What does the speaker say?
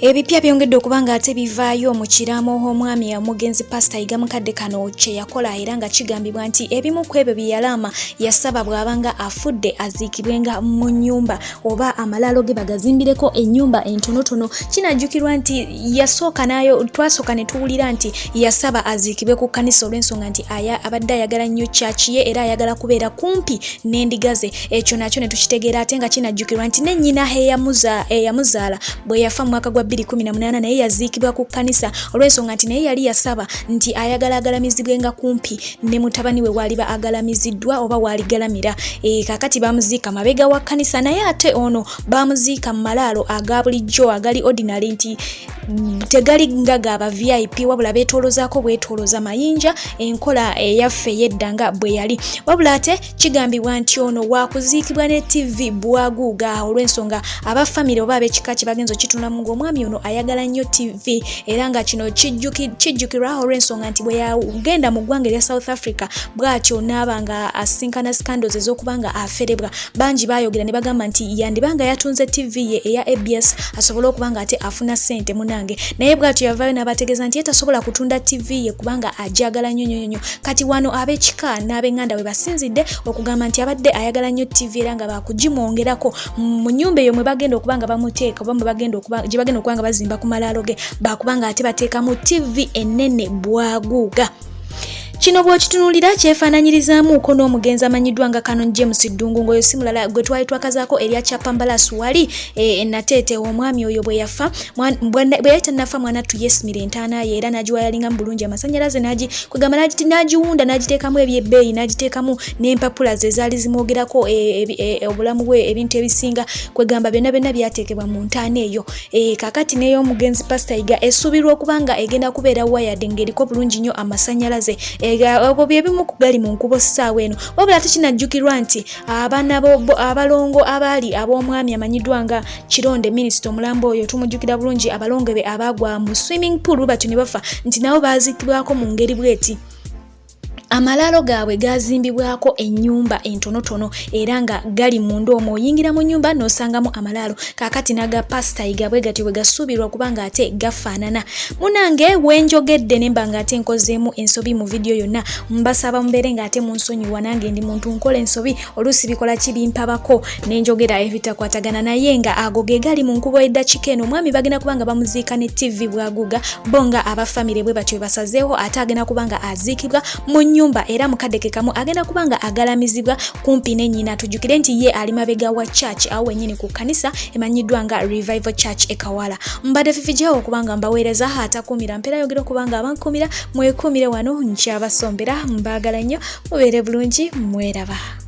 Ebipya byongedde okubanga ate bivaayo mu kiraamo omwami omugenzi Pastor Yiga Mukadde kano kye yakola era nga kigambibwa nti ebimu ku ebyo bye yalama yasaba bw'abanga afudde aziikibwenga mu nnyumba oba amalaalo ge bagazimbireko ennyumba entonotono. Kinajjukirwa nti yasooka nayo twasooka ne tuwulira nti yasaba aziikibwe ku kkanisa olw'ensonga nti abadde ayagala nnyo kyaki ye era ayagala kubeera kumpi n'endiga ze. Ekyo nakyo ne tukitegeera ate nga kinajjukirwa nti ne nnyina eyamuzaala bwe yafa mu mwaka gwa 2018 naye yaziikibwa ku kkanisa olw'ensonga nti naye yali yasaba nti ayagala agalamizibwenga kumpi ne mutabani we waaliba agalamiziddwa oba waaligalamira. Kakati bamuziika mabega wa kkanisa naye ate ono bamuziika mu malaalo aga bulijjo agali ordinary nti tegali ngaga aba VIP wabula beetolozaako bwetoloza mayinja enkola eyaffe yeddanga bwe yali. Wabula ate kigambibwa nti ono waakuziikibwa ne TV bwaguuga olw'ensonga aba family oba ab'ekika kye bagenza okitulamu ng'omwami ono ayagala nnyo TV era nga kino kijjukirwa olw'ensonga nti bwe yagenda mu ggwanga erya South Africa bw'atyo n'aba nga asinkana scandals ez'okubanga aferebwa. Bangi baayogera ne bagamba nti yandibanga yatunze TV ye eya ABS asobole okuba nga ate afuna ssente munange, naye bw'atyo yavaayo n'abategeeza nti tasobola kutunda TV ye kubanga ajagala nnyo. Kati wano ab'ekika n'ab'enganda we basinzidde okugamba nti abadde ayagala nnyo TV era nga baakugimwongerako mu nnyumba eyo mwe bagenda okuba nga bamuteeka oba gye bagenda okuba nga bazimba ku malaalo ge baakubanga ate bateekamu TV ennene bwaguuga. Kino bw'okitunuulira kyefaananyirizaamuuko n'omugenzi amanyiddwa nga Canon James Ddungu ng'oyo si mulala gwe twali twakazaako erya Kyapambalaas wali nateete omwami oyo bwe yafa bwe yali tannafa mwanattu yeesimira entaana ye era n'agiwa yalingamu bulungi amasannyalaze kwegamba n'agiwunda n'agiteekamu ebyebbeeyi n'agiteekamu n'empapula ze zaali zimwogerako obulamu bwe ebintu ebisinga kwegamba byonna byateekebwa mu ntaana eyo. Kakati n'ey'omugenzi Pastor Yiga esuubirwa okuba nga egenda kubeera wired ng'eriko bulungi nnyo amasannyalaze. Obwo byebimu ku gali mu nkubo ssaawa eno. Wabula ate kinajjukirwa nti abaana abalongo abaali ab'omwami amanyiddwa nga Kironde minisita omulambo oyo tumujjukira bulungi abalongo be abagwa mu swimming pool batyo ne bafa nti nabo baazikibwako mu ngeri bweti. Amalaalo gaabwe gazimbibwako ennyumba entonotono era nga gali munda omwo oyingira mu nnyumba n'osangamu amalaalo. Kaakati naga Pastor Yiga bwe gatyo bwe gasuubirwa kubanga ate gafaanana. Munange wenjogedde ne mba nga ate nkozeemu ensobi mu vidiyo yonna mbasaba mubeere nga ate munsonyiwa nange ndi muntu nkola ensobi oluusi bikola kibimpabako n'enjogera ebitakwatagana naye nga ago ge gali mu nkubo eddakiika eno omwami bagenda kubanga bamuziika ne TV bwaguuga bonga abafamire bwe batyo basazeeho ate agenda kubanga aziikibwa mu nnyumba era mukadde ke kamu agenda kubanga agalamizibwa kumpi ne nnyina. Tujjukire nti ye ali mabega wa church awo wennyini ku kkanisa emanyiddwa nga Revival Church e Kawala. Mbadde fifijawo okubanga mbaweereza atakuumira mpeera yogera okubanga abankuumira mwekuumire wano nkyabasombera mbaagala nnyo mubeere bulungi mweraba.